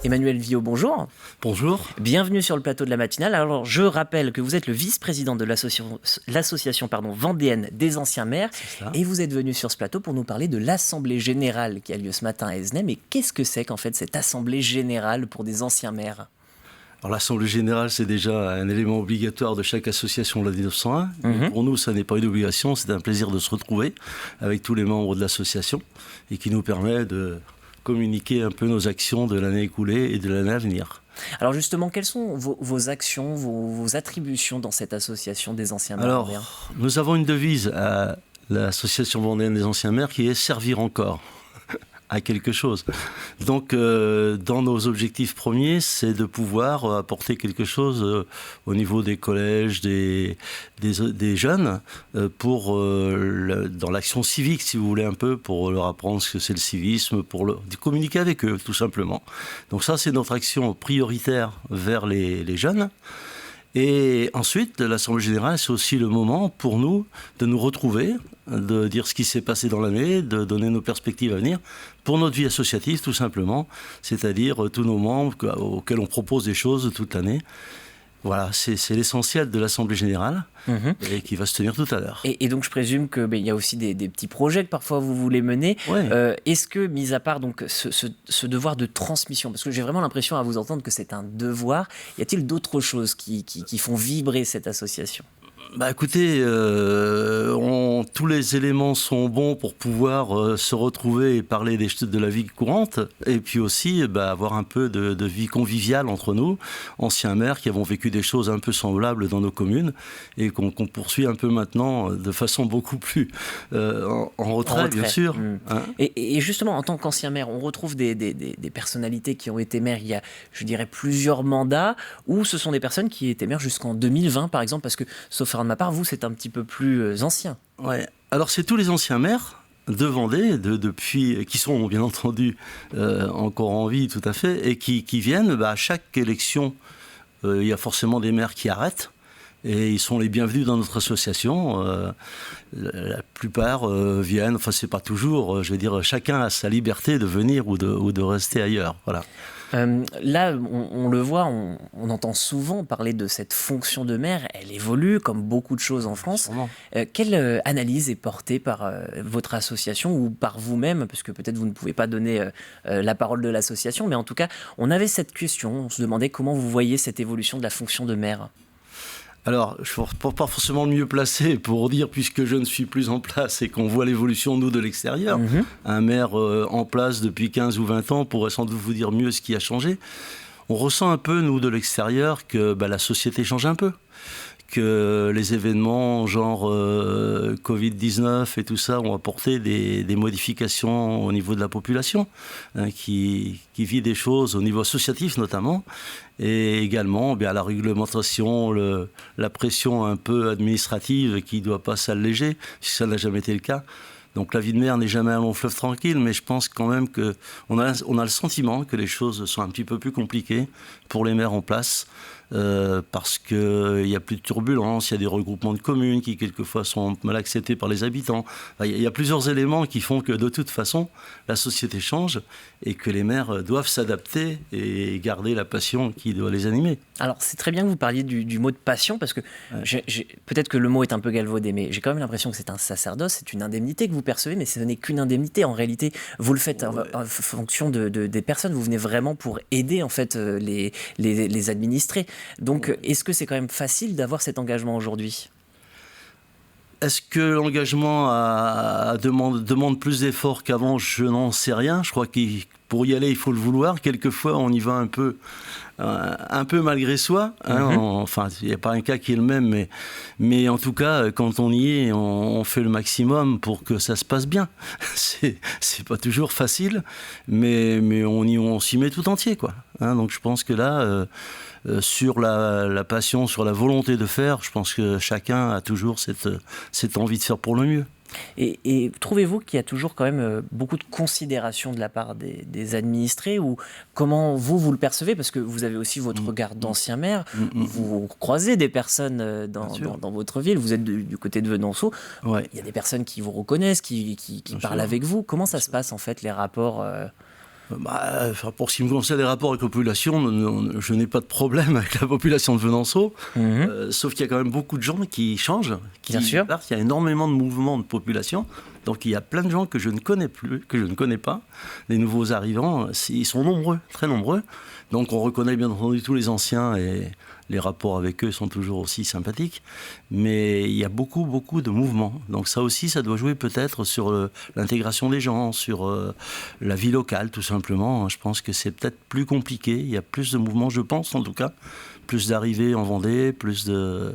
Emmanuel Viau, bonjour. Bonjour. Bienvenue sur le plateau de la matinale. Alors, je rappelle que vous êtes le vice-président de l'association Vendéenne des anciens maires. Et vous êtes venu sur ce plateau pour nous parler de l'Assemblée générale qui a lieu ce matin à Aizenay. Mais qu'est-ce que c'est qu'en fait cette Assemblée générale pour des anciens maires ? Alors l'Assemblée générale, c'est déjà un élément obligatoire de chaque association de la 1901. Pour nous, ça n'est pas une obligation, c'est un plaisir de se retrouver avec tous les membres de l'association et qui nous permet de communiquer un peu nos actions de l'année écoulée et de l'année à venir. Alors justement, quelles sont vos actions, vos attributions dans cette association des anciens maires? Alors, nous avons une devise à l'association vendéenne des anciens maires qui est « servir encore ». À quelque chose. Donc, dans nos objectifs premiers, c'est de pouvoir apporter quelque chose au niveau des collèges, des jeunes, dans l'action civique, si vous voulez, un peu, pour leur apprendre ce que c'est le civisme, pour communiquer avec eux, tout simplement. Donc ça, c'est notre action prioritaire vers les jeunes. Et ensuite, l'Assemblée générale, c'est aussi le moment pour nous de nous retrouver, de dire ce qui s'est passé dans l'année, de donner nos perspectives à venir pour notre vie associative, tout simplement, c'est-à-dire tous nos membres auxquels on propose des choses toute l'année. Voilà, c'est l'essentiel de l'Assemblée générale et qui va se tenir tout à l'heure. Et donc je présume qu'il y a aussi des petits projets que parfois vous voulez mener. Ouais. Est-ce que, mis à part donc, ce devoir de transmission, parce que j'ai vraiment l'impression à vous entendre que c'est un devoir, y a-t-il d'autres choses qui font vibrer cette association ? Bah écoutez, tous les éléments sont bons pour pouvoir se retrouver et parler de la vie courante, et puis aussi avoir un peu de vie conviviale entre nous, anciens maires qui avons vécu des choses un peu semblables dans nos communes, et qu'on poursuit un peu maintenant de façon beaucoup plus en retrait, bien sûr. Hein. Et justement, en tant qu'ancien maire, on retrouve des personnalités qui ont été maires il y a, je dirais, plusieurs mandats, ou ce sont des personnes qui étaient maires jusqu'en 2020, par exemple, parce que, sauf de ma part, vous, c'est un petit peu plus ancien. Ouais. Alors, c'est tous les anciens maires de Vendée, depuis, qui sont bien entendu encore en vie, tout à fait, et qui viennent à chaque élection. Il y a forcément des maires qui arrêtent, et ils sont les bienvenus dans notre association. La plupart viennent, enfin, c'est pas toujours, je veux dire, chacun a sa liberté de venir ou de rester ailleurs. Voilà. Là, on le voit, on entend souvent parler de cette fonction de maire. Elle évolue comme beaucoup de choses en France. Quelle analyse est portée par votre association ou par vous-même, parce que peut-être vous ne pouvez pas donner la parole de l'association, mais en tout cas, on avait cette question. On se demandait comment vous voyez cette évolution de la fonction de maire. Alors, je ne suis pas forcément le mieux placé pour dire, puisque je ne suis plus en place et qu'on voit l'évolution, nous, de l'extérieur. Un maire en place depuis 15 ou 20 ans pourrait sans doute vous dire mieux ce qui a changé. On ressent un peu, nous, de l'extérieur, que la société change un peu. Que les événements genre Covid-19 et tout ça ont apporté des modifications au niveau de la population, qui vit des choses au niveau associatif notamment, et également la réglementation, la pression un peu administrative qui ne doit pas s'alléger, si ça n'a jamais été le cas. Donc la vie de maire n'est jamais un long fleuve tranquille, mais je pense quand même qu'on a le sentiment que les choses sont un petit peu plus compliquées pour les maires en place, parce qu'il n'y a plus de turbulences, il y a des regroupements de communes qui quelquefois sont mal acceptés par les habitants. Enfin, il y a plusieurs éléments qui font que de toute façon, la société change et que les maires doivent s'adapter et garder la passion qui doit les animer. Alors c'est très bien que vous parliez du mot de passion, parce que peut-être que le mot est un peu galvaudé, mais j'ai quand même l'impression que c'est un sacerdoce, c'est une indemnité que vous percevez, mais ce n'est qu'une indemnité. En réalité, vous le faites en fonction des personnes, vous venez vraiment pour aider en fait les administrés. Donc est-ce que c'est quand même facile d'avoir cet engagement aujourd'hui ? Est-ce que l'engagement demande plus d'efforts qu'avant ? Je n'en sais rien. Je crois que pour y aller, il faut le vouloir. Quelquefois, on y va un peu malgré soi. Enfin, il n'y a pas un cas qui est le même, mais en tout cas, quand on y est, on fait le maximum pour que ça se passe bien. C'est pas toujours facile, mais on s'y met tout entier, quoi. Donc je pense que là, sur la passion, sur la volonté de faire, je pense que chacun a toujours cette envie de faire pour le mieux. Et trouvez-vous qu'il y a toujours quand même beaucoup de considération de la part des administrés, ou comment vous le percevez, parce que vous avez aussi votre regard d'ancien maire, vous croisez des personnes dans votre ville, vous êtes du côté de Venanceau, il y a des personnes qui vous reconnaissent, qui parlent avec vous. Comment ça se passe en fait, les rapports Pour ce qui me concerne les rapports avec la population, je n'ai pas de problème avec la population de Venanceau, sauf qu'il y a quand même beaucoup de gens qui changent, Bien sûr. partent. Il y a énormément de mouvements de population, donc il y a plein de gens que je ne connais plus, que je ne connais pas. Les nouveaux arrivants, ils sont nombreux, très nombreux, donc on reconnaît bien entendu tous les anciens et les rapports avec eux sont toujours aussi sympathiques, mais il y a beaucoup, beaucoup de mouvements. Donc ça aussi, ça doit jouer peut-être sur l'intégration des gens, sur la vie locale, tout simplement. Je pense que c'est peut-être plus compliqué. Il y a plus de mouvements, je pense en tout cas, plus d'arrivées en Vendée, plus de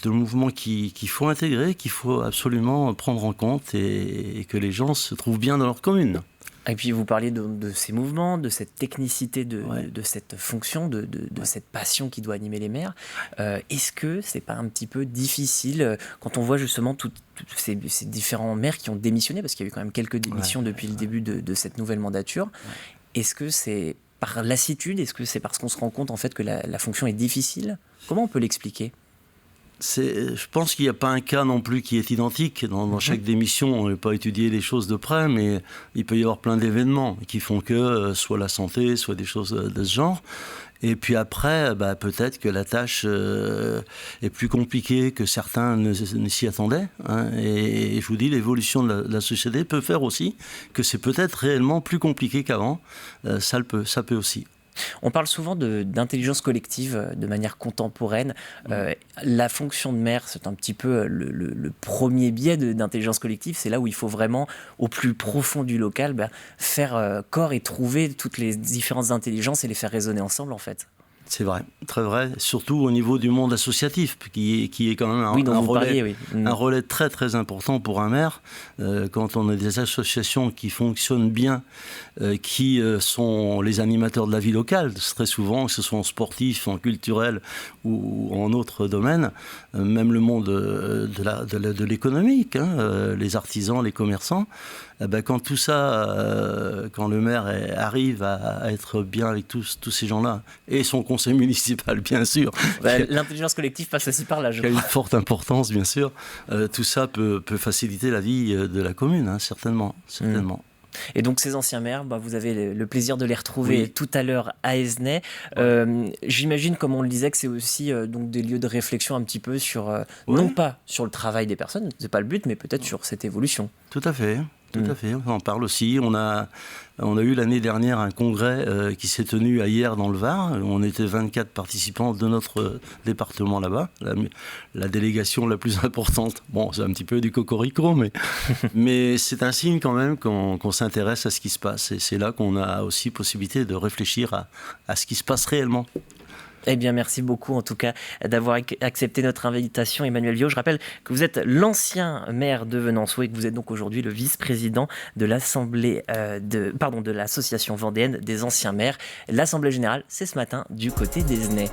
mouvements qu'il faut intégrer, qu'il faut absolument prendre en compte et que les gens se trouvent bien dans leur commune. Et puis vous parliez de ces mouvements, de cette technicité, de cette fonction, de cette passion qui doit animer les maires. Est-ce que c'est pas un petit peu difficile quand on voit justement tous ces différents maires qui ont démissionné, parce qu'il y a eu quand même quelques démissions depuis le début de cette nouvelle mandature. Est-ce que c'est par lassitude? Est-ce que c'est parce qu'on se rend compte en fait que la fonction est difficile? Comment on peut l'expliquer? Je pense qu'il n'y a pas un cas non plus qui est identique. Dans chaque démission, on n'a pas étudié les choses de près, mais il peut y avoir plein d'événements qui font que soit la santé, soit des choses de ce genre. Et puis après, peut-être que la tâche est plus compliquée que certains ne s'y attendaient. Et je vous dis, l'évolution de la société peut faire aussi que c'est peut-être réellement plus compliqué qu'avant. Ça peut aussi. On parle souvent d'intelligence collective de manière contemporaine. La fonction de maire, c'est un petit peu le premier biais d'intelligence collective. C'est là où il faut vraiment, au plus profond du local, faire corps et trouver toutes les différentes intelligences et les faire résonner ensemble, en fait. C'est vrai, très vrai, surtout au niveau du monde associatif, qui est quand même un relais très très important pour un maire. Quand on a des associations qui fonctionnent bien, qui sont les animateurs de la vie locale, très souvent, que ce soit en sportif, en culturel ou en autres domaines, même le monde de l'économique, les artisans, les commerçants, quand tout ça, quand le maire arrive à être bien avec tous ces gens-là, et son conseil municipal, bien sûr. L'intelligence collective passe aussi par là, je crois. Qui a une forte importance, bien sûr. Tout ça peut faciliter la vie de la commune, certainement. Et donc ces anciens maires, vous avez le plaisir de les retrouver tout à l'heure à Aisnay. J'imagine, comme on le disait, que c'est aussi donc des lieux de réflexion un petit peu sur, non pas sur le travail des personnes, c'est pas le but, mais peut-être sur cette évolution. Tout à fait. Tout à fait, on en parle aussi. On a eu l'année dernière un congrès qui s'est tenu à Hyères dans le Var. On était 24 participants de notre département là-bas, la délégation la plus importante. Bon, c'est un petit peu du cocorico, mais c'est un signe quand même qu'on s'intéresse à ce qui se passe. Et c'est là qu'on a aussi possibilité de réfléchir à ce qui se passe réellement. Eh bien, merci beaucoup en tout cas d'avoir accepté notre invitation, Emmanuel Viaud. Je rappelle que vous êtes l'ancien maire de Venançois et que vous êtes donc aujourd'hui le vice-président de de l'association vendéenne des anciens maires. L'Assemblée générale, c'est ce matin du côté d'Aisnay.